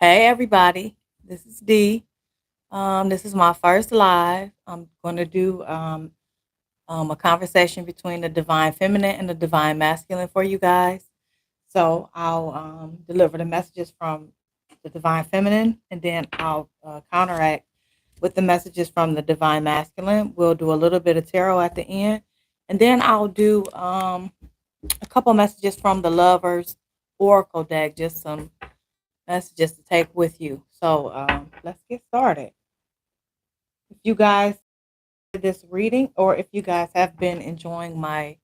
Hey everybody, this is Dee. This is my first live. I'm going to do a conversation between the divine feminine and the divine masculine for you guys. So I'll deliver the messages from the divine feminine, and then I'll counteract with the messages from the divine masculine. We'll do a little bit of tarot at the end, and then I'll do a couple messages from the lovers oracle deck, just some messages to take with you. So let's get started. If you guys this reading, or if you guys have been enjoying my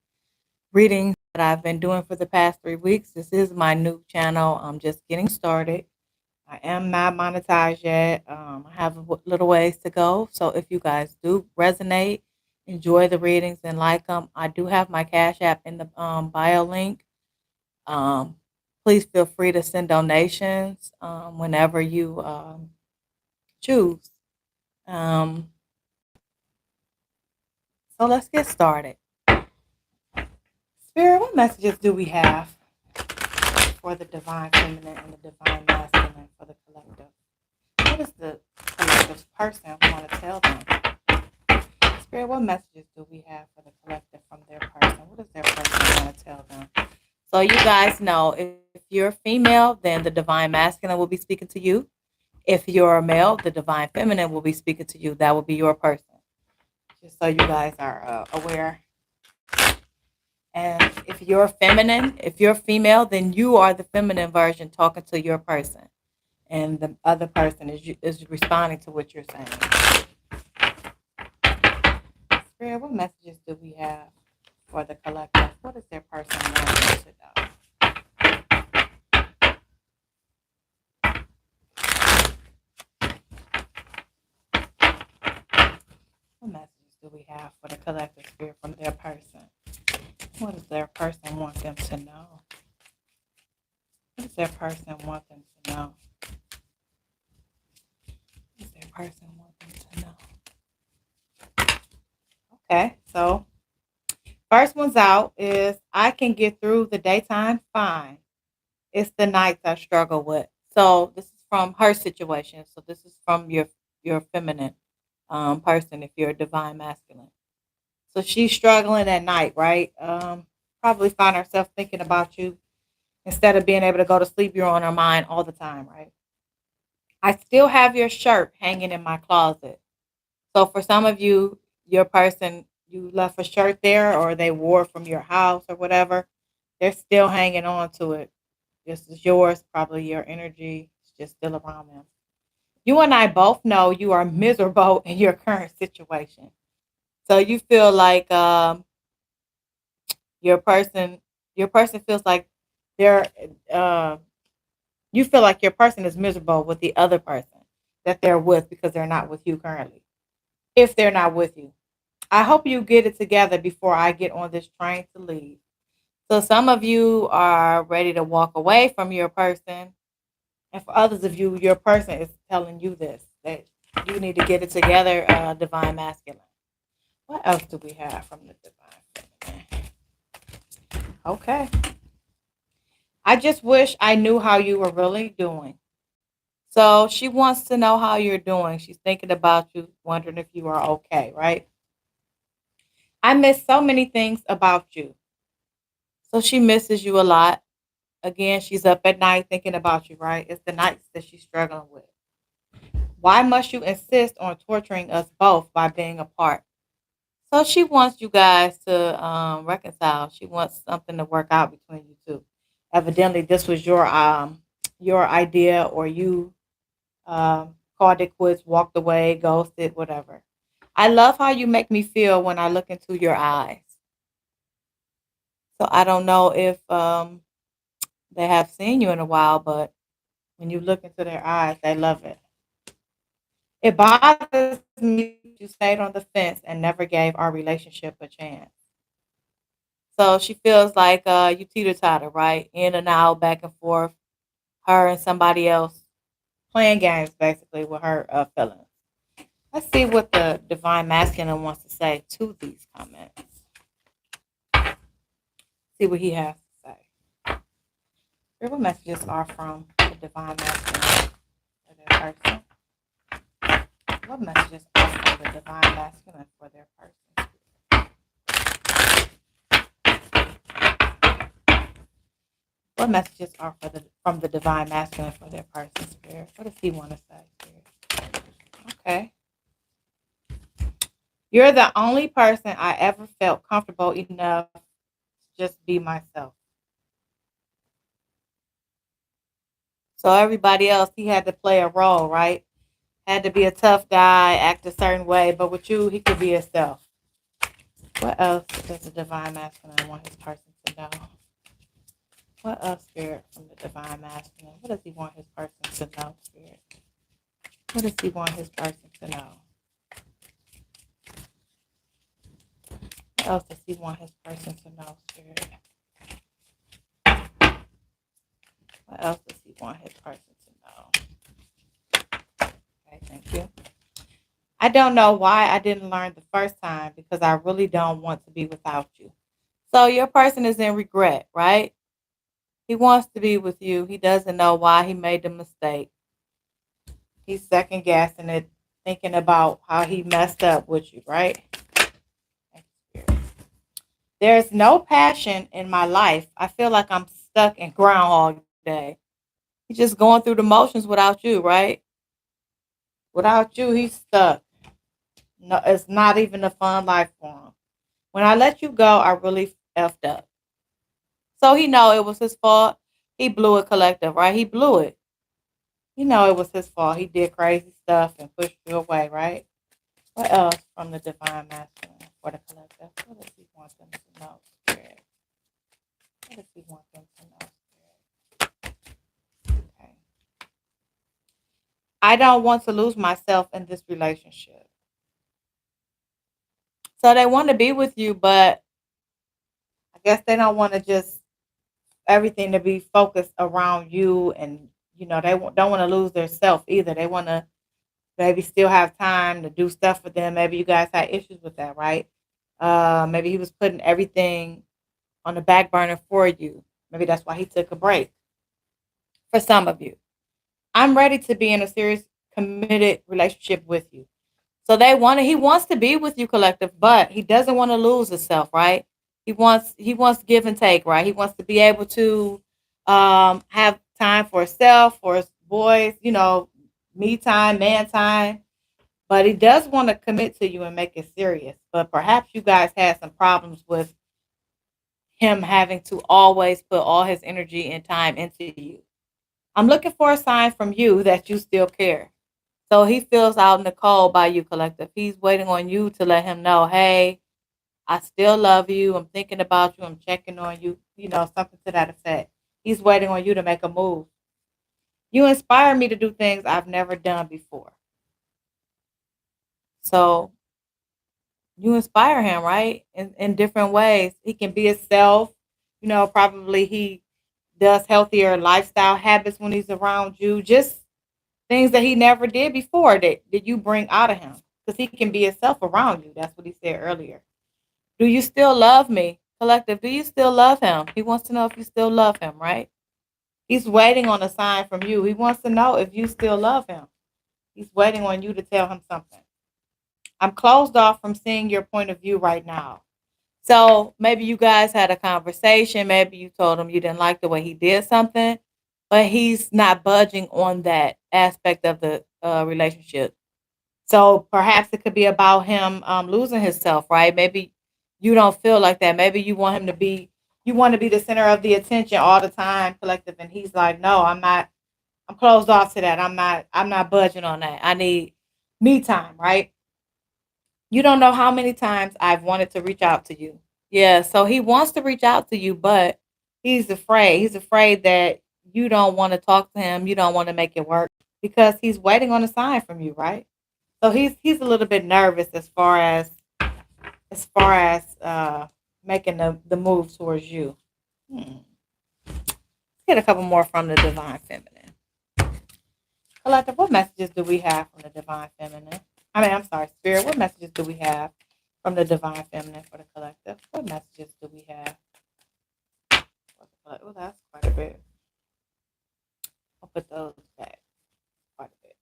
readings that I've been doing for the past 3 weeks, this is my new channel. I'm just getting started. I am not monetized yet. I have a little ways to go. So if you guys do resonate, enjoy the readings and like them, I do have my Cash App in the bio link. Um, Please feel free to send donations whenever you choose. Um, so let's get started. Spirit, what messages do we have for the divine feminine and the divine masculine for the collective? What does the collective person want to tell them? Spirit, what messages do we have for the collective from their person? What does their person want to tell them? So you guys know, if you're female, then the divine masculine will be speaking to you. If you're a male, the divine feminine will be speaking to you. That will be your person. Just so you guys are aware. And if you're female, then you are the feminine version talking to your person, and the other person is responding to what you're saying. Spirit, what messages do we have for the collective? What is their person wanting to know? What messages do we have for the collective spirit from their person? What does their person want them to know? What does their person want them to know? What does their person want them to know? Okay, so first one's out is I can get through the daytime fine. It's the nights I struggle with. So this is from her situation. So this is from your feminine person if you're a divine masculine. So she's struggling at night, right? Probably find herself thinking about you. Instead of being able to go to sleep, you're on her mind all the time, right? I still have your shirt hanging in my closet. So for some of you, your person, you left a shirt there or they wore it from your house or whatever, they're still hanging on to it. This is yours, probably your energy is just still around them. You and I both know you are miserable in your current situation. So you feel like your person your person feels like they're uh, you feel like your person is miserable with the other person that they're with because they're not with you currently. If they're not with you, I hope you get it together before I get on this train to leave. So some of you are ready to walk away from your person, and for others of you, your person is telling you this that you need to get it together. Divine masculine. What else do we have from the divine feminine? Okay. I just wish I knew how you were really doing. So she wants to know how you're doing. She's thinking about you, wondering if you are okay, right? I miss so many things about you. So she misses you a lot. Again, she's up at night thinking about you, right? It's the nights that she's struggling with. Why must you insist on torturing us both by being apart? So she wants you guys to reconcile. She wants something to work out between you two. Evidently, this was your idea, or you called it quits, walked away, ghosted, whatever. I love how you make me feel when I look into your eyes. So I don't know if they have seen you in a while, but when you look into their eyes, they love it. It bothers me that you stayed on the fence and never gave our relationship a chance. So she feels like you teeter totter, right? In and out, back and forth, her and somebody else playing games basically with her feelings. Let's see what the divine masculine wants to say to these comments. See what he has to say. What messages are from the divine masculine? person? What messages are for the divine masculine for their person? What messages are for the from the divine masculine for their person, spirit? What does he want to say, spirit? Okay. You're the only person I ever felt comfortable enough to just be myself. So everybody else, he had to play a role, right? Had to be a tough guy, act a certain way, but with you, he could be himself. What else does the divine masculine want his person to know? What else, spirit, from the divine masculine? What does he want his person to know, spirit? What does he want his person to know? What else does he want his person to know, spirit? What else does he want his person to know? Okay, thank you. I don't know why I didn't learn the first time because I really don't want to be without you. So your person is in regret, right? He wants to be with you. He doesn't know why he made the mistake. He's second guessing it, thinking about how he messed up with you, right? There's no passion in my life. I feel like I'm stuck in Groundhog Day. He's just going through the motions without you, right? Without you, he's stuck. No, it's not even a fun life for him. When I let you go, I really effed up. So he know it was his fault. He blew it, collective, right? He blew it. He know it was his fault. He did crazy stuff and pushed you away, right? What else from the divine masculine for the collective? What does he want them to know, spirit? What does he want them to know, spirit? Okay. I don't want to lose myself in this relationship. So they want to be with you, but I guess they don't want to just everything to be focused around you, and they don't want to lose their self either. They want to maybe still have time to do stuff for them. Maybe you guys had issues with that, right? Maybe he was putting everything on the back burner for you. Maybe that's why he took a break. For some of you, I'm ready to be in a serious, committed relationship with you. So he wants to be with you, collective, but he doesn't want to lose himself, right? He wants give and take, right? He wants to be able to have time for himself, for his boys, me time, man time. But he does want to commit to you and make it serious. But perhaps you guys had some problems with him having to always put all his energy and time into you. I'm looking for a sign from you that you still care. So he feels out in the cold by you, collective. He's waiting on you to let him know, hey, I still love you. I'm thinking about you. I'm checking on you. Something to that effect. He's waiting on you to make a move. You inspire me to do things I've never done before. So you inspire him, right? In different ways. He can be himself. Probably he does healthier lifestyle habits when he's around you. Just things that he never did before that you bring out of him. Because he can be himself around you. That's what he said earlier. Do you still love me? Collective, do you still love him? He wants to know if you still love him, right? He's waiting on a sign from you. He wants to know if you still love him. He's waiting on you to tell him something. I'm closed off from seeing your point of view right now. So maybe you guys had a conversation. Maybe you told him you didn't like the way he did something, but he's not budging on that aspect of the relationship. So perhaps it could be about him losing himself, right? Maybe you don't feel like that. Maybe you want to be the center of the attention all the time, collective. And he's like, no, I'm not. I'm closed off to that. I'm not budging on that. I need me time, right? You don't know how many times I've wanted to reach out to you. Yeah, so he wants to reach out to you, but he's afraid. He's afraid that you don't want to talk to him. You don't want to make it work because he's waiting on a sign from you, right? So he's a little bit nervous as far as making the move towards you. Let's get a couple more from the divine feminine. Collective, what messages do we have from the divine feminine? I'm sorry, spirit. What messages do we have from the divine feminine for the collective? What messages do we have? Oh, that's quite a bit. I'll put those back quite a bit.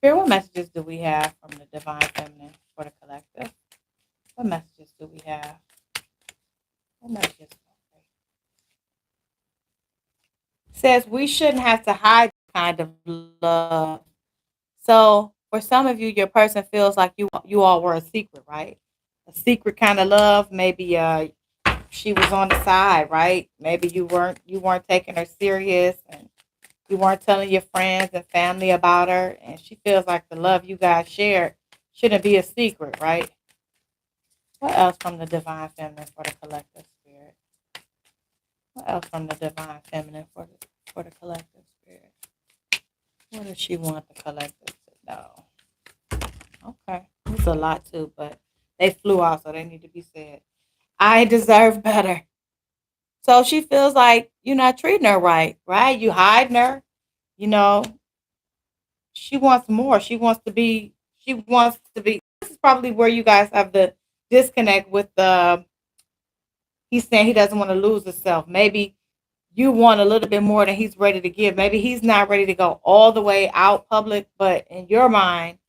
Spirit, what messages do we have from the Divine Feminine for the collective? What messages do we have? What messages? Says we shouldn't have to hide kind of love. So for some of you, your person feels like you all were a secret, right? A secret kind of love. Maybe she was on the side, right? Maybe you weren't taking her serious, and you weren't telling your friends and family about her, and she feels like the love you guys shared shouldn't be a secret, right? What else from the Divine Feminine for the collective spirit? What else from the Divine Feminine for the collective spirit? What does she want the collective to know? Okay, it's a lot too, but they flew out, so they need to be said. I deserve better. So she feels like you're not treating her right, right? You hiding her. You know, she wants more. She wants to be. She wants to be. This is probably where you guys have the disconnect with the. He's saying he doesn't want to lose himself. Maybe you want a little bit more than he's ready to give. Maybe he's not ready to go all the way out public, but in your mind,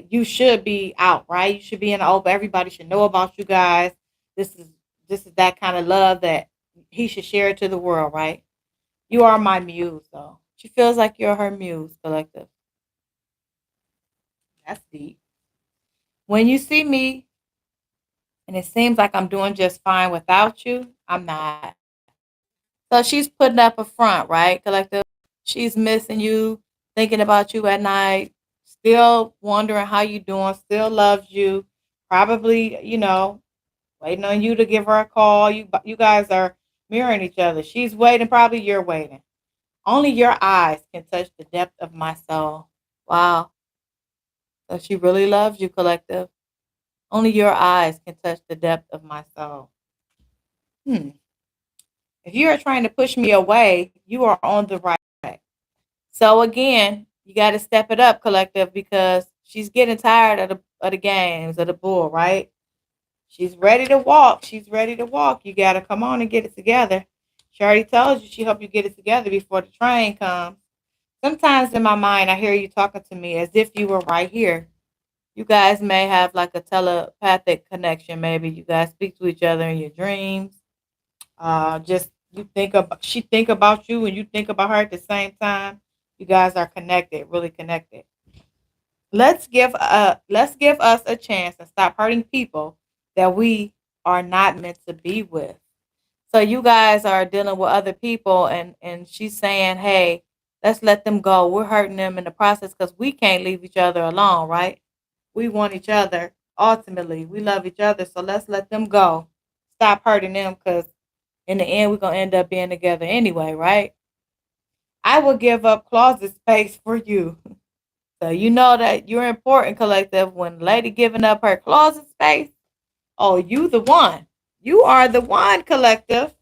you should be out, right? You should be in the open. Everybody should know about you guys. This is this is that kind of love that he should share it to the world, right? You are my muse, though. She feels like you're her muse, collective. That's deep. When you see me and it seems like I'm doing just fine without you, I'm not. So she's putting up a front, right, collective? She's missing you, thinking about you at night, still wondering how you doing, still loves you. Probably, waiting on you to give her a call. You guys are mirroring each other. She's waiting, probably you're waiting. Only your eyes can touch the depth of my soul. Wow. So she really loves you, collective. Only your eyes can touch the depth of my soul. Hmm. If you are trying to push me away, you are on the right track. So again, you got to step it up, collective, because she's getting tired of the games of the bull, right? She's ready to walk. She's ready to walk. You got to come on and get it together. She already told you she hope you get it together before the train comes. Sometimes in my mind, I hear you talking to me as if you were right here. You guys may have like a telepathic connection. Maybe you guys speak to each other in your dreams. Just you think about she think about you and you think about her at the same time. You guys are connected, really connected. Let's give us a chance and stop hurting people that we are not meant to be with. So you guys are dealing with other people, and she's saying, "Hey, let's let them go. We're hurting them in the process because we can't leave each other alone, right? We want each other. Ultimately, we love each other, so let's let them go. Stop hurting them because in the end, we're gonna end up being together anyway, right? I will give up closet space for you." So you know that you're important, collective. When lady giving up her closet space, oh, you the one. You are the one, collective.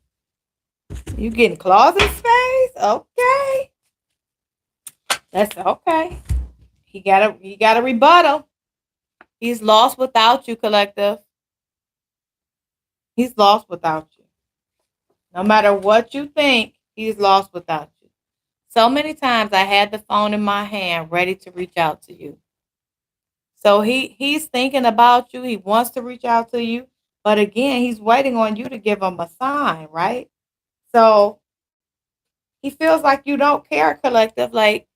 You getting closet space? Okay. That's okay. He got a rebuttal. He's lost without you, collective. He's lost without you. No matter what you think, he's lost without you. So many times I had the phone in my hand ready to reach out to you. So he's thinking about you. He wants to reach out to you. But again, he's waiting on you to give him a sign, right? So he feels like you don't care, collective. Like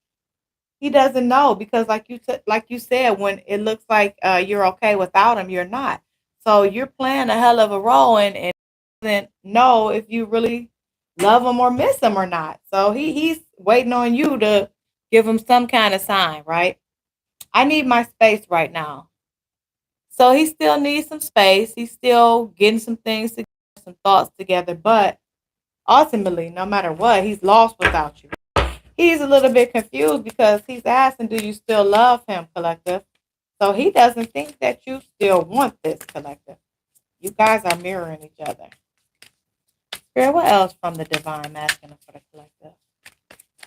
he doesn't know because, like you said, when it looks like you're okay without him, you're not. So you're playing a hell of a role, and doesn't know if you really love him or miss him or not. So he's waiting on you to give him some kind of sign, right? I need my space right now. So he still needs some space. He's still getting some things together, some thoughts together. But ultimately, no matter what, he's lost without you. He's a little bit confused because he's asking, do you still love him, collective? So he doesn't think that you still want this, collective. You guys are mirroring each other. Spirit, what else from the divine masculine for the collective?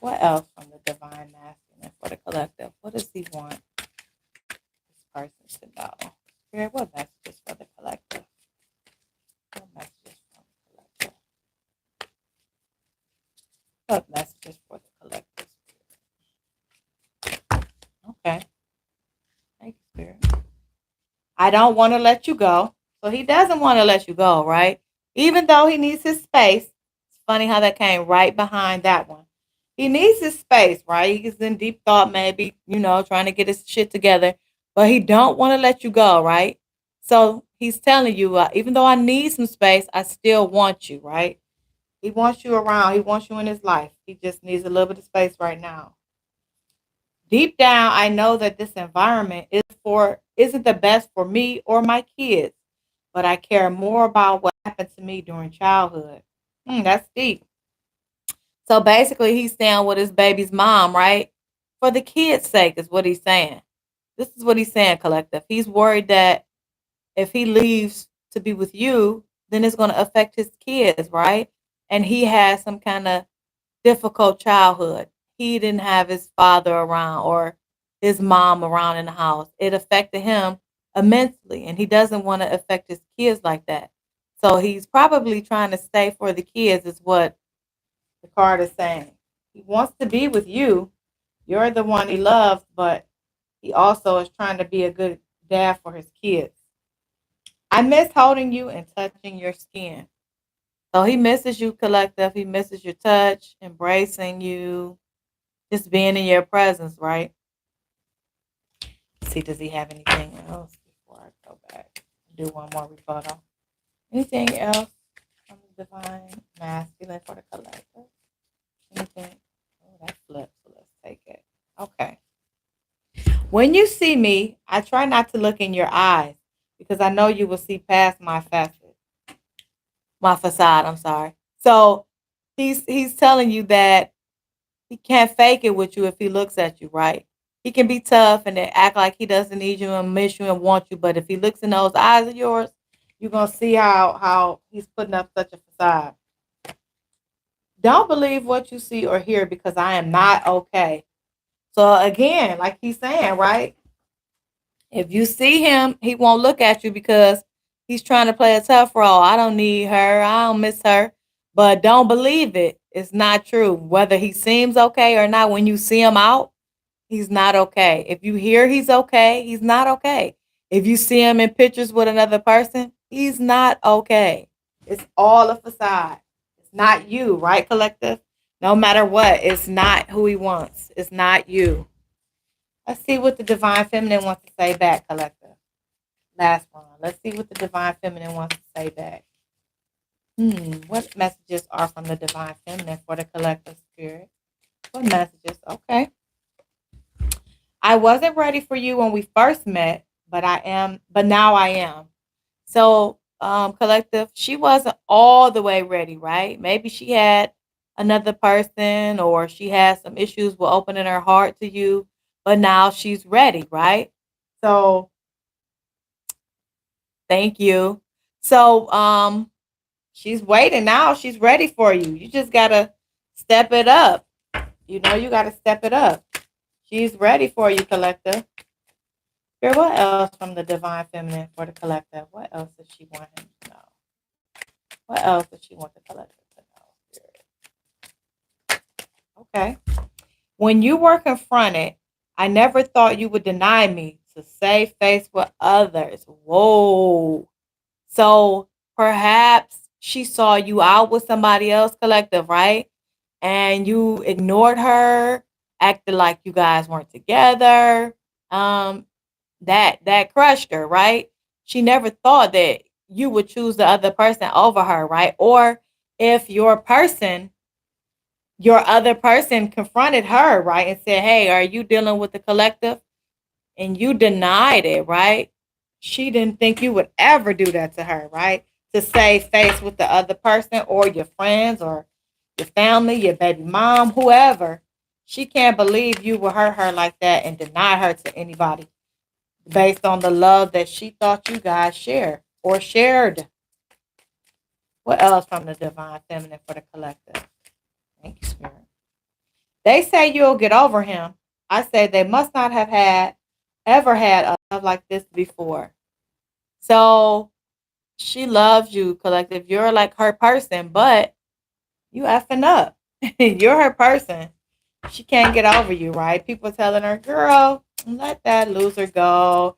What else from the divine masculine for the collective? What does he want this person to know? Spirit, what messages for the collective? What messages from the collective? What messages for the collective? I don't want to let you go. So he doesn't want to let you go, right? Even though he needs his space. It's funny how that came right behind that one. He needs his space, right? He's in deep thought, maybe, trying to get his shit together, but he don't want to let you go, right? So he's telling you, even though I need some space, I still want you, right? He wants you around. He wants you in his life. He just needs a little bit of space right now. Deep down, I know that this environment isn't the best for me or my kids, but I care more about what happened to me during childhood. That's deep. So basically, he's staying with his baby's mom, right? For the kids' sake, is what he's saying. This is what he's saying, collective. He's worried that if he leaves to be with you, then it's going to affect his kids, right? And he has some kind of difficult childhood. He didn't have his father around or his mom around in the house. It affected him immensely, and he doesn't want to affect his kids like that. So he's probably trying to stay for the kids, is what the card is saying. He wants to be with you. You're the one he loves, but he also is trying to be a good dad for his kids. I miss holding you and touching your skin. So he misses you, collective. He misses your touch, embracing you, just being in your presence, right? Let's see, does he have anything else before I go back? Do one more rebuttal. Anything else from the divine masculine for the collective? Anything? Oh, that flips. So let's take it. Okay. When you see me, I try not to look in your eyes because I know you will see past my facade. I'm sorry. So he's telling you that he can't fake it with you if he looks at you, right? He can be tough and then act like he doesn't need you and miss you and want you, but if he looks in those eyes of yours, you're gonna see how he's putting up such a facade. Don't believe what you see or hear because I am not okay. So again, like he's saying, right? If you see him, he won't look at you because he's trying to play a tough role. I don't need her. I don't miss her. But don't believe it. It's not true. Whether he seems okay or not, when you see him out, he's not okay. If you hear he's okay, he's not okay. If you see him in pictures with another person, he's not okay. It's all a facade. It's not you, right, collective? No matter what, it's not who he wants. It's not you. Let's see what the divine feminine wants to say back, collective. Last one. Let's see what the divine feminine wants to say back. What messages are from the divine feminine for the collective spirit? What messages? Okay. I wasn't ready for you when we first met, but now I am. So, collective, she wasn't all the way ready, right? Maybe she had another person or she had some issues with opening her heart to you, but now she's ready, right? So, thank you. So, she's waiting now. She's ready for you. You just got to step it up. You got to step it up. She's ready for you, collective. Girl, what else from the divine feminine for the collective? What else does she want him to know? What else does she want the collective to know? Okay. When you were confronted, I never thought you would deny me to save face with others. Whoa. So perhaps she saw you out with somebody else, collective, right? And you ignored her, acted like you guys weren't together. Um, that crushed her, right? She never thought that you would choose the other person over her, right? Or if your other person confronted her, right, and said, "Hey, are you dealing with the collective?" and you denied it, right? She didn't think you would ever do that to her, right? To save face with the other person or your friends or your family, your baby mom, whoever. She can't believe you would hurt her like that and deny her to anybody based on the love that she thought you guys share or shared. What else from the divine feminine for the collective? Thank you, Spirit. They say you'll get over him. I say they must not have ever had a love like this before. So she loves you, collective. You're like her person, but you effing up. You're her person. She can't get over you, right? People telling her, girl, let that loser go.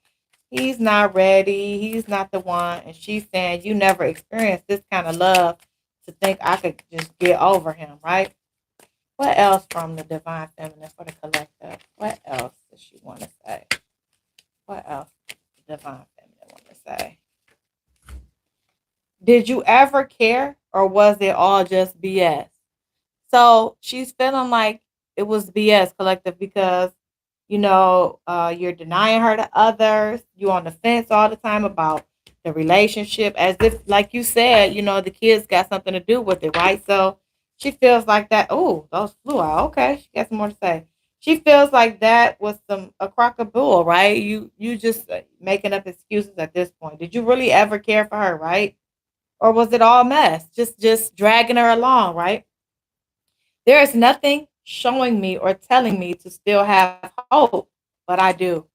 he's not ready. He's not the one. And she's saying, you never experienced this kind of love to think I could just get over him, right? What else from the divine feminine for the collective? What else does she want to say? What else does the divine feminine want to say? Did you ever care or was it all just BS? So she's feeling like it was BS collective because you're denying her to others. You on the fence all the time about the relationship, as if, like you said, the kids got something to do with it, right? So she feels like that. Oh, those flew out. Okay, she got some more to say. She feels like that was a crock of bull, right? You just making up excuses at this point. Did you really ever care for her, right? Or was it all mess? Just dragging her along, right? There is nothing showing me or telling me to still have hope, but I do.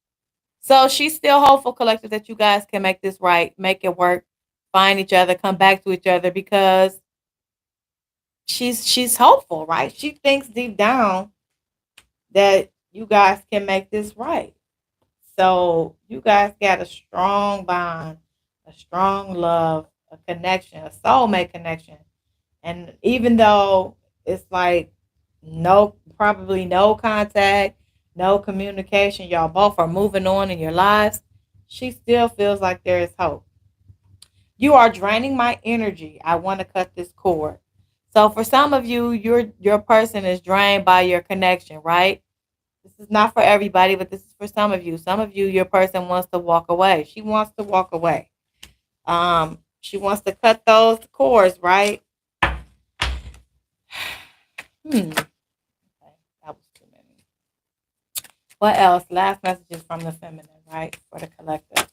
So she's still hopeful, collective, that you guys can make this right, make it work, find each other, come back to each other because she's hopeful, right? She thinks deep down that you guys can make this right. So you guys got a strong bond, a strong love, a connection, a soulmate connection. And even though it's like probably no contact, no communication, y'all both are moving on in your lives, she still feels like there is hope. You are draining my energy. I want to cut this cord. So for some of you, your person is drained by your connection, right? This is not for everybody, but this is for some of you. Some of you, your person wants to walk away. She wants to walk away. She wants to cut those cords, right? Okay, that was too many. What else? Last messages from the feminine, right? For the collective.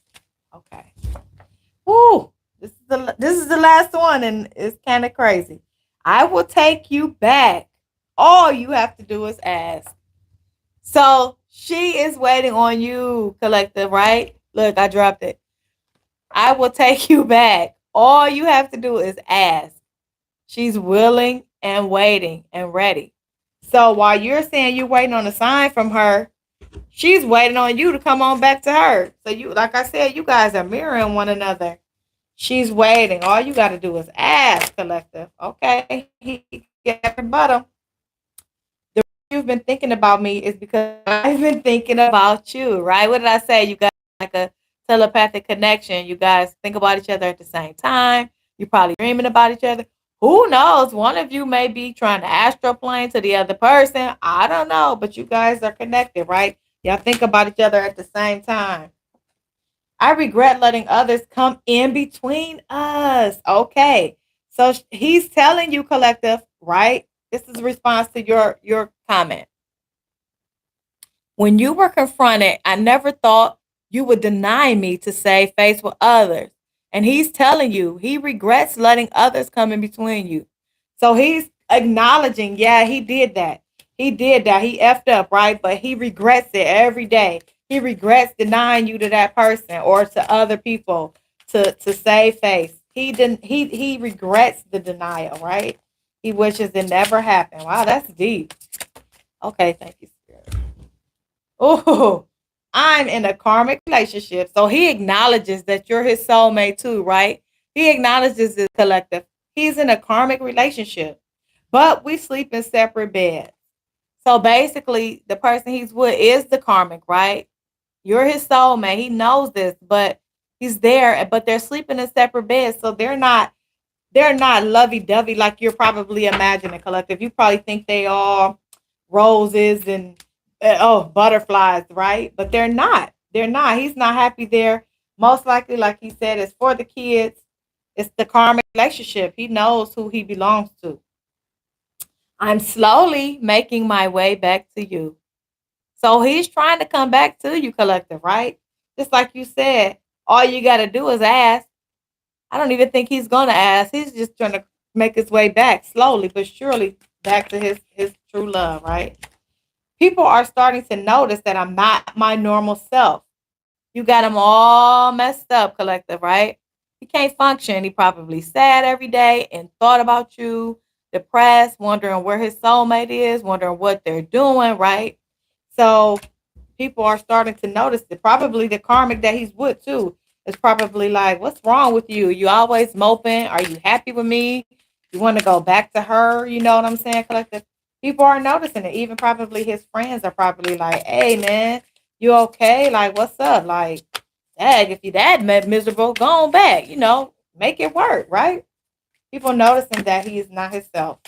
Okay. Woo! This is the last one, and it's kind of crazy. I will take you back. All you have to do is ask. So she is waiting on you, collective, right? Look, I dropped it. I will take you back. All you have to do is ask. She's willing and waiting and ready. So while you're saying you're waiting on a sign from her, she's waiting on you to come on back to her. So you, like I said, you guys are mirroring one another. She's waiting. All you got to do is ask, collective. Okay, he got the bottom. The reason you've been thinking about me is because I've been thinking about you, right? What did I say? You guys like a telepathic connection. You guys think about each other at the same time. You're probably dreaming about each other. Who knows? One of you may be trying to astroplane to the other person. I don't know, but you guys are connected, right? Y'all think about each other at the same time. I regret letting others come in between us. Okay. So he's telling you, collective, right? This is a response to your comment. When you were confronted, I never thought you would deny me to save face with others. And he's telling you he regrets letting others come in between you. So he's acknowledging, yeah, he did that. He did that. He effed up, right? But he regrets it every day. He regrets denying you to that person or to other people to save face. He regrets the denial, right? He wishes it never happened. Wow, that's deep. Okay, thank you, Spirit. Oh, I'm in a karmic relationship. So he acknowledges that you're his soulmate too, right? He acknowledges this collective. He's in a karmic relationship, but we sleep in separate beds. So basically, the person he's with is the karmic, right? You're his soulmate. He knows this, but he's there, but they're sleeping in separate beds. So they're not lovey-dovey like you're probably imagining, collective. You probably think they are roses and butterflies, right? But they're not. They're not. He's not happy there. Most likely, like he said, it's for the kids. It's the karmic relationship. He knows who he belongs to. I'm slowly making my way back to you. So he's trying to come back to you, collective, right? Just like you said, all you got to do is ask. I don't even think he's going to ask. He's just trying to make his way back slowly but surely back to his true love, right? People are starting to notice that I'm not my normal self. You got him all messed up, collective, right? He can't function. He probably sad every day and thought about you, depressed, wondering where his soulmate is, wondering what they're doing, right? So people are starting to notice it. Probably the karmic that he's with too is probably like, "What's wrong with you? You always moping. Are you happy with me? You want to go back to her?" You know what I'm saying? Collective. People are noticing it. Even probably his friends are probably like, "Hey, man, you okay? Like, what's up? Like, dang, if you that miserable, go on back. You know, make it work, right?" People noticing that he is not himself.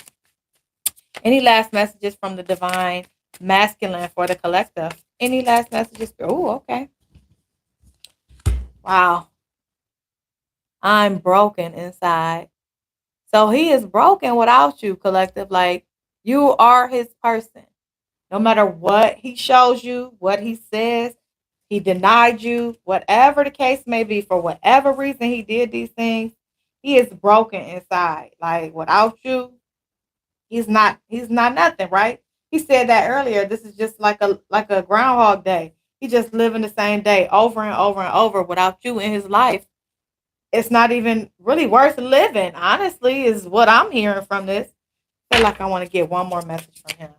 Any last messages from the divine masculine for the collective? Any last messages? Oh, okay. Wow. I'm broken inside. So he is broken without you, collective. Like, you are his person. No matter what he shows you, what he says, he denied you, whatever the case may be, for whatever reason he did these things, he is broken inside. Like, without you, he's not nothing, right? He said that earlier. This is just like a groundhog day. He just living the same day over and over and over without you in his life. It's not even really worth living, honestly, is what I'm hearing from this. I feel like I want to get one more message from him.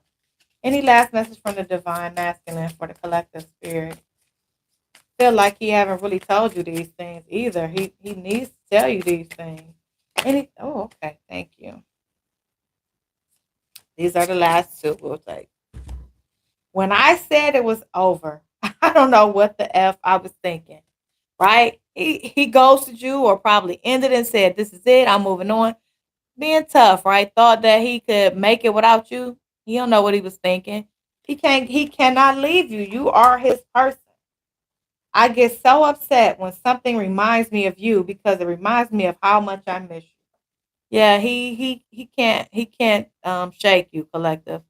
Any last message from the divine masculine for the collective spirit? Feel like he haven't really told you these things either. He needs to tell you these things. Okay, thank you. These are the last two we'll take. When I said it was over, I don't know what the F I was thinking, right? He ghosted you or probably ended and said, "This is it, I'm moving on." Being tough, right? Thought that he could make it without you. He don't know what he was thinking. He cannot leave you. You are his person. I get so upset when something reminds me of you because it reminds me of how much I miss you. Yeah, he can't shake you, collective.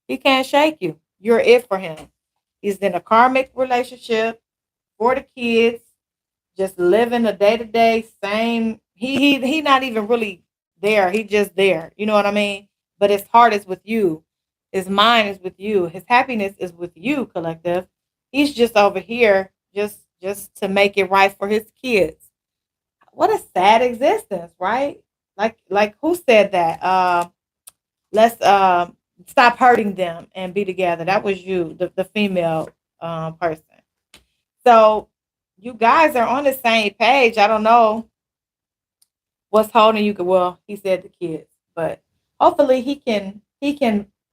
He can't shake you. You're it for him. He's in a karmic relationship for the kids, just living a day to day same. He not even really there. He just there. You know what I mean? But his heart is with you. His mind is with you. His happiness is with you, collective. He's just over here just to make it right for his kids. What a sad existence, right? Like who said that? Let's stop hurting them and be together. That was you, the female person. So you guys are on the same page. I don't know what's holding you. Well, he said the kids, but hopefully he can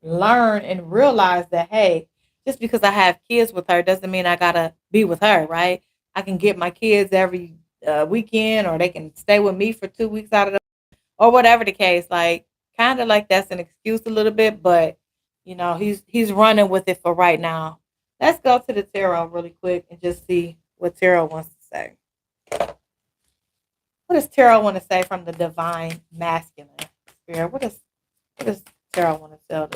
learn and realize that, hey, just because I have kids with her doesn't mean I gotta be with her, right? I can get my kids every weekend, or they can stay with me for 2 weeks out of the, or whatever the case. Like, kind of like that's an excuse a little bit, but he's running with it for right now. Let's go to the tarot really quick and just see what tarot wants to say. What does tarot want to say from the divine masculine spirit? What does tarot want to tell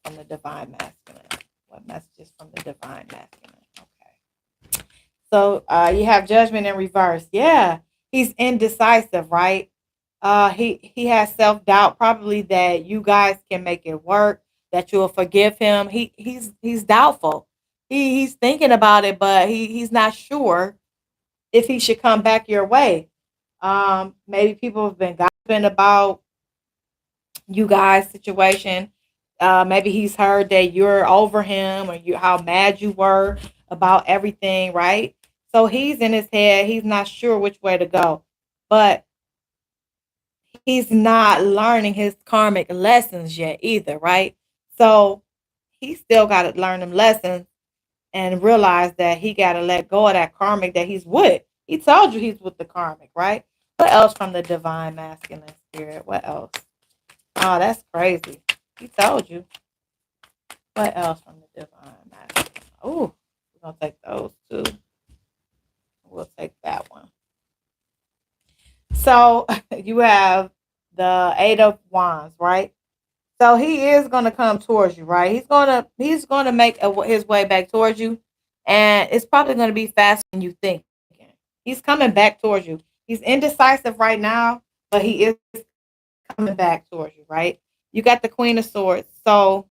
from the divine masculine? What messages from the divine masculine? Okay. So you have judgment in reverse. Yeah, he's indecisive, right? He has self doubt, probably that you guys can make it work, that you'll forgive him. He's doubtful. He's thinking about it, but he's not sure if he should come back your way. Maybe people have been gossiping about you guys' situation. Maybe he's heard that you're over him, or how mad you were about everything, right? So he's in his head. He's not sure which way to go, but he's not learning his karmic lessons yet either, right? So he still got to learn them lessons and realize that he got to let go of that karmic that he's with. He told you he's with the karmic, right? What else from the divine masculine spirit? What else? Oh, that's crazy. He told you. What else from the divine masculine? Oh, we're going to take those two. We'll take that one. So you have the Eight of Wands, right? So he is going to come towards you, right? He's gonna make his way back towards you, and it's probably going to be faster than you think. He's coming back towards you. He's indecisive right now, but he is coming back towards you, right? You got the Queen of Swords, so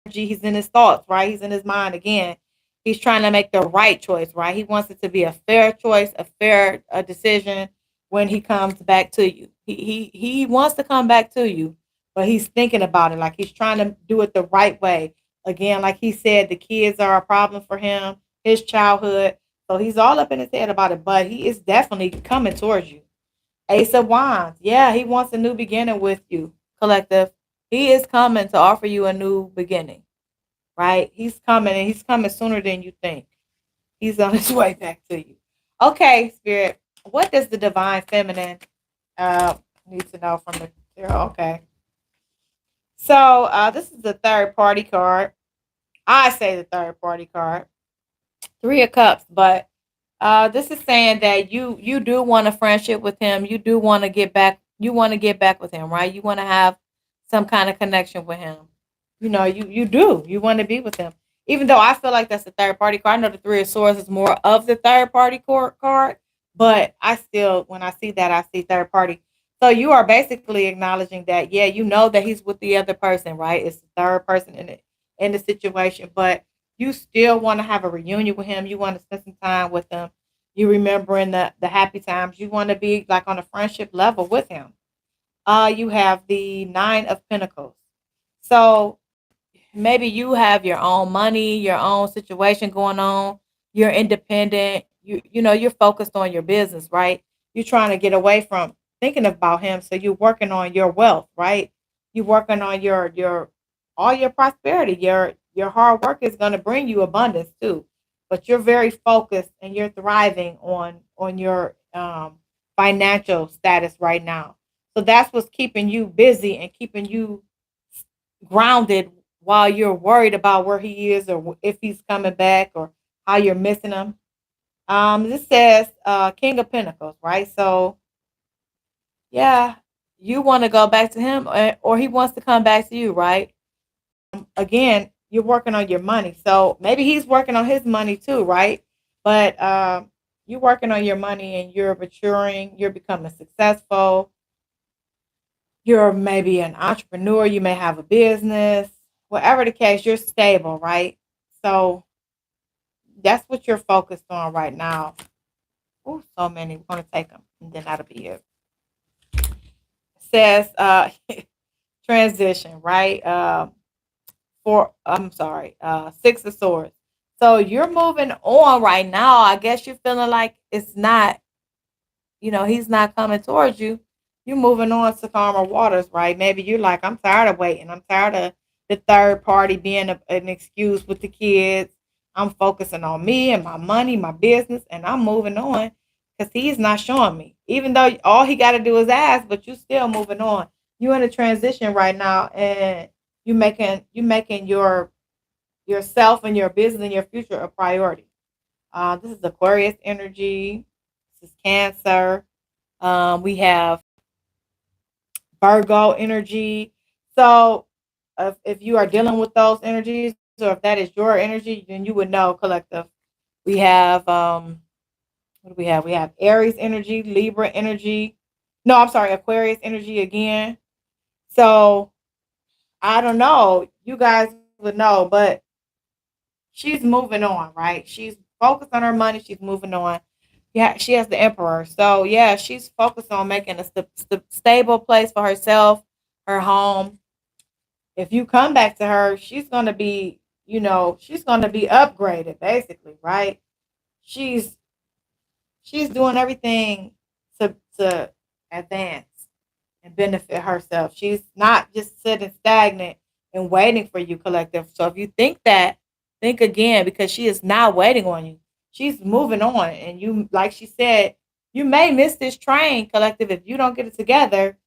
he's in his thoughts, right? He's in his mind again. He's trying to make the right choice, right? He wants it to be a fair choice, a fair decision when he comes back to you. He wants to come back to you, but he's thinking about it. Like, he's trying to do it the right way. Again, like he said, the kids are a problem for him, his childhood. So he's all up in his head about it, but he is definitely coming towards you. Ace of Wands. Yeah, he wants a new beginning with you, collective. He is coming to offer you a new beginning, right? He's coming and he's coming sooner than you think. He's on his way back to you. Okay, Spirit. What does the divine feminine uh, need to know from the tarot? Okay. So this is the third party card. I say the third party card. Three of Cups, but this is saying that you do want a friendship with him. You do want to get back. You want to get back with him, right? You want to have some kind of connection with him. You do. You want to be with him. Even though I feel like that's the third party card. I know the Three of Swords is more of the third party card, but I still, when I see that, I see third party. So you are basically acknowledging that, yeah, you know that he's with the other person, right? It's the third person in the situation, but you still want to have a reunion with him. You want to spend some time with him. You remembering the happy times. You want to be like on a friendship level with him. You have the Nine of Pentacles. So maybe you have your own money, your own situation going on. You're independent. You're focused on your business, right? You're trying to get away from thinking about him. So you're working on your wealth, right? You're working on your all your prosperity. Your hard work is going to bring you abundance too. But you're very focused and you're thriving on your financial status right now. So that's what's keeping you busy and keeping you grounded while you're worried about where he is or if he's coming back or how you're missing him. This says King of Pentacles, right? So yeah, you want to go back to him or he wants to come back to you, right? Again, you're working on your money. So maybe he's working on his money too, right? But you're working on your money and you're maturing, you're becoming successful. You're maybe an entrepreneur, you may have a business, whatever the case, you're stable, right? So that's what you're focused on right now. Oh, so many. We're going to take them, and then that'll be it. It says transition, right? I'm sorry, Six of Swords. So you're moving on right now. I guess you're feeling like it's not, he's not coming towards you. You're moving on to calmer waters, right? Maybe you're like, I'm tired of waiting. I'm tired of the third party being an excuse with the kids. I'm focusing on me and my money, my business, and I'm moving on because he's not showing me. Even though all he got to do is ask, but you still moving on. You're in a transition right now, and you making yourself and your business and your future a priority. This is Aquarius energy. This is Cancer. We have Virgo energy. So if you are dealing with those energies, or if that is your energy, then you would know, collective. We have what do we have? We have Aries energy, Libra energy. No, I'm sorry, Aquarius energy again. So I don't know. You guys would know, but she's moving on, right? She's focused on her money. She's moving on. Yeah, she has the Emperor. So yeah, she's focused on making a stable place for herself, her home. If you come back to her, she's gonna be, she's gonna be upgraded, basically, right? She's she's doing everything to advance and benefit herself. She's not just sitting stagnant and waiting for you, collective. So if you think that, think again because she is not waiting on you. She's moving on. And you, like she said, you may miss this train, collective, if you don't get it together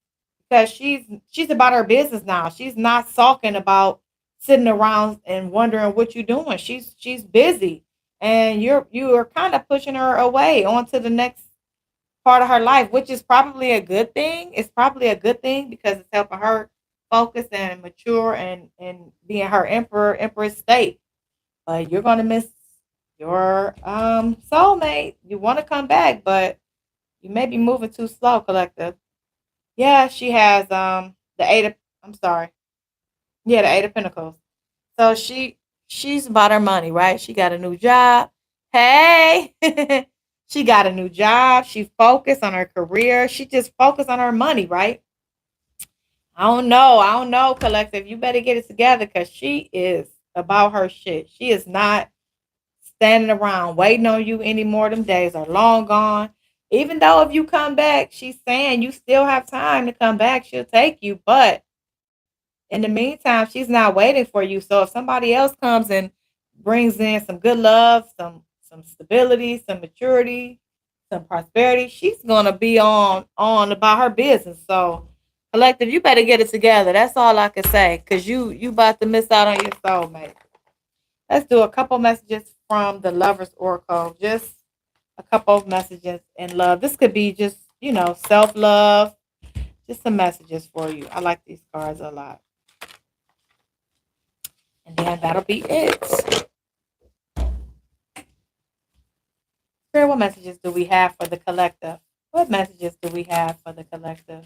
because she's about her business now. She's not sulking about sitting around and wondering what you're doing. She's busy. And you are kind of pushing her away onto the next part of her life, which is probably a good thing. It's probably a good thing because it's helping her focus and mature and be in her empress state. But you're gonna miss your soulmate. You want to come back, but you may be moving too slow, collective. Yeah, she has the eight of I'm sorry. Yeah, the Eight of Pentacles. So she's about her money, right? She got a new job. Hey, she got a new job. She focused on her career. She just focused on her money, right? I don't know. I don't know, collective. You better get it together because she is. about her shit. She is not standing around waiting on you anymore. Them days are long gone. Even though if you come back, she's saying you still have time to come back. She'll take you. But in the meantime, she's not waiting for you. So if somebody else comes and brings in some good love, some stability, some maturity, some prosperity, she's gonna be on about her business. So collective, you better get it together. That's all I can say. Cause you about to miss out on your soulmate. Let's do a couple messages from the Lovers Oracle. Just a couple of messages in love. This could be just, self love. Just some messages for you. I like these cards a lot. And then that'll be it. Spirit, what messages do we have for the collective? What messages do we have for the collective?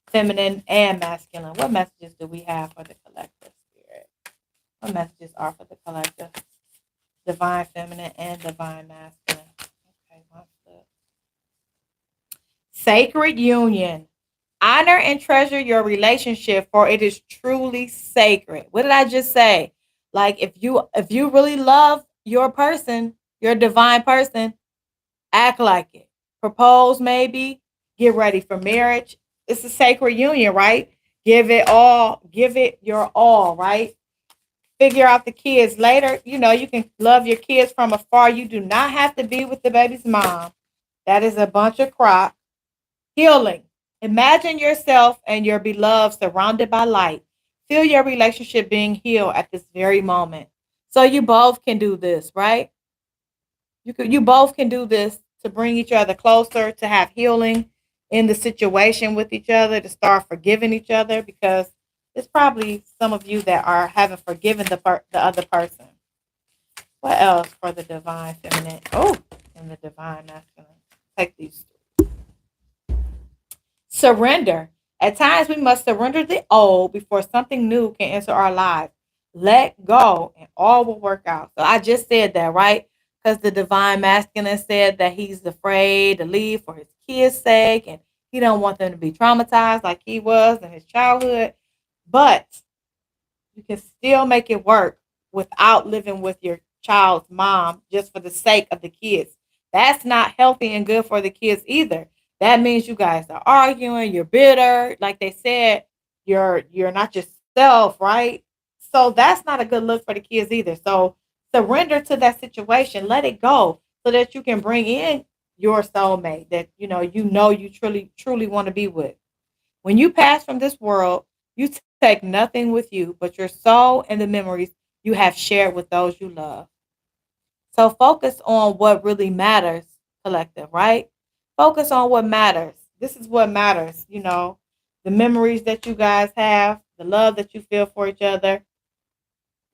Feminine and masculine. What messages do we have for the collective, Spirit? What messages are for the collective? Divine feminine and divine masculine. Okay, one flip. Sacred union. Honor and treasure your relationship, for it is truly sacred. What did I just say? Like if you really love your person, your divine person, act like it. Propose maybe. Get ready for marriage. It's a sacred union, right? Give it all. Give it your all, right? Figure out the kids later. You can love your kids from afar. You do not have to be with the baby's mom. That is a bunch of crap. Healing. Imagine yourself and your beloved surrounded by light. Feel your relationship being healed at this very moment. So you both can do this, right? You both can do this to bring each other closer, to have healing in the situation with each other, to start forgiving each other, because it's probably some of you that are haven't forgiven the other person. What else for the divine feminine? Oh, and the divine masculine. Take these. Surrender. At times, we must surrender the old before something new can enter our lives. Let go, and all will work out. So I just said that, right? Because the divine masculine said that he's afraid to leave for his kids' sake, and he don't want them to be traumatized like he was in his childhood. But you can still make it work without living with your child's mom just for the sake of the kids. That's not healthy and good for the kids either. That means you guys are arguing, you're bitter, like they said, you're not yourself, right? So that's not a good look for the kids either. So surrender to that situation, let it go so that you can bring in your soulmate that you truly want to be with. When you pass from this world, you take nothing with you but your soul and the memories you have shared with those you love. So focus on what really matters, collective, right? Focus on what matters. This is what matters, the memories that you guys have, the love that you feel for each other.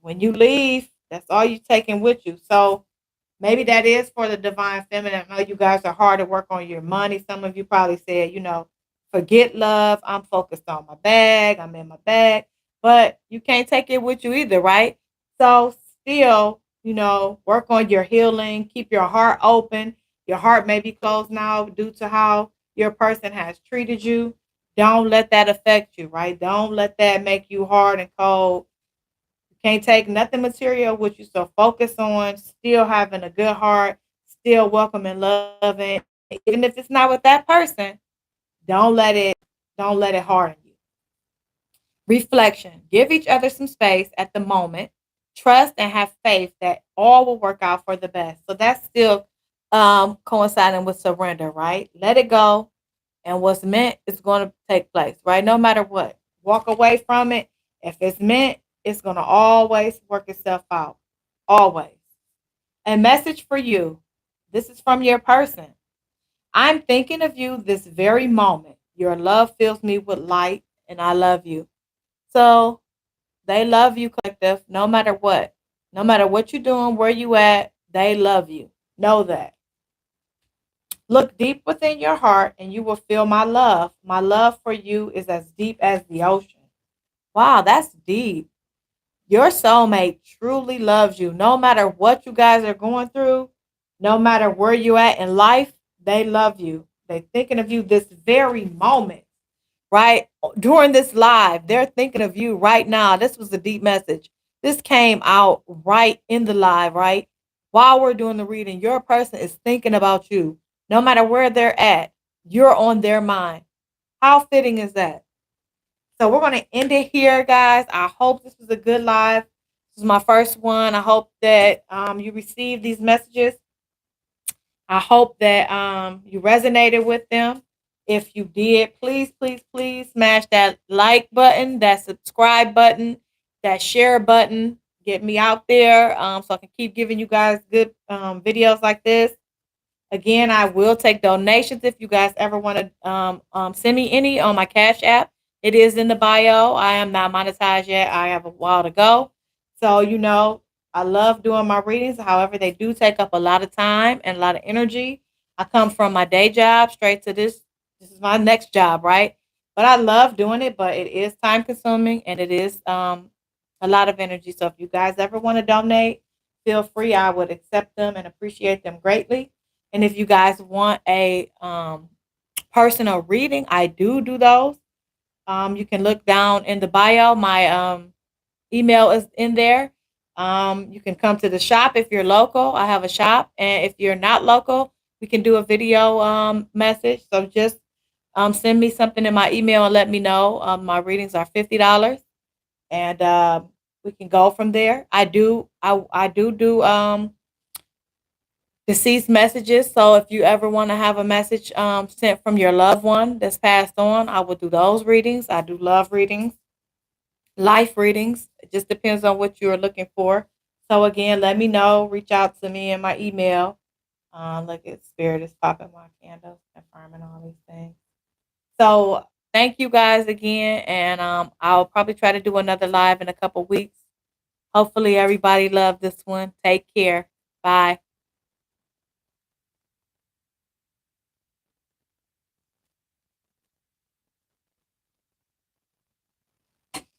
When you leave, that's all you taking with you. So maybe that is for the divine feminine. I know you guys are hard to work on your money. Some of you probably said, forget love. I'm focused on my bag. I'm in my bag. But you can't take it with you either, right? So still, work on your healing. Keep your heart open. Your heart may be closed now due to how your person has treated you. Don't let that affect you, right? Don't let that make you hard and cold. Can't take nothing material with you. So focus on still having a good heart, still welcoming, loving. Even if it's not with that person, don't let it don't let it harden you. Reflection. Give each other some space at the moment. Trust and have faith that all will work out for the best. So that's still coinciding with surrender, right? Let it go. And what's meant is going to take place, right? No matter what. Walk away from it. If it's meant, it's going to always work itself out. Always. A message for you. This is from your person. I'm thinking of you this very moment. Your love fills me with light, and I love you. So they love you, collective, no matter what. No matter what you're doing, where you at, they love you. Know that. Look deep within your heart and you will feel my love. My love for you is as deep as the ocean. Wow, that's deep. Your soulmate truly loves you. No matter what you guys are going through, no matter where you at in life, they love you. They're thinking of you this very moment, right? During this live, they're thinking of you right now. This was a deep message. This came out right in the live, right? While we're doing the reading, your person is thinking about you. No matter where they're at, you're on their mind. How fitting is that? So we're going to end it here, guys. I hope this was a good live. This is my first one. I hope that you received these messages. I hope that you resonated with them. If you did, please, please, please smash that like button, that subscribe button, that share button. Get me out there so I can keep giving you guys good videos like this. Again, I will take donations if you guys ever want to send me any on my Cash App. It is in the bio. I am not monetized yet. I have a while to go. So, I love doing my readings. However, they do take up a lot of time and a lot of energy. I come from my day job straight to this. This is my next job, right? But I love doing it, but it is time consuming and it is a lot of energy. So if you guys ever want to donate, feel free. I would accept them and appreciate them greatly. And if you guys want a personal reading, I do those. You can look down in the bio. My email is in there. You can come to the shop if you're local. I have a shop. And if you're not local, we can do a video message. So just send me something in my email and let me know. My readings are $50. And we can go from there. I do deceased messages. So if you ever want to have a message sent from your loved one that's passed on, I will do those readings. I do love readings, life readings. It just depends on what you're looking for. So again, let me know. Reach out to me in my email. Look at Spirit is popping my candles, confirming all these things. So thank you guys again, and I'll probably try to do another live in a couple weeks. Hopefully, everybody loved this one. Take care. Bye.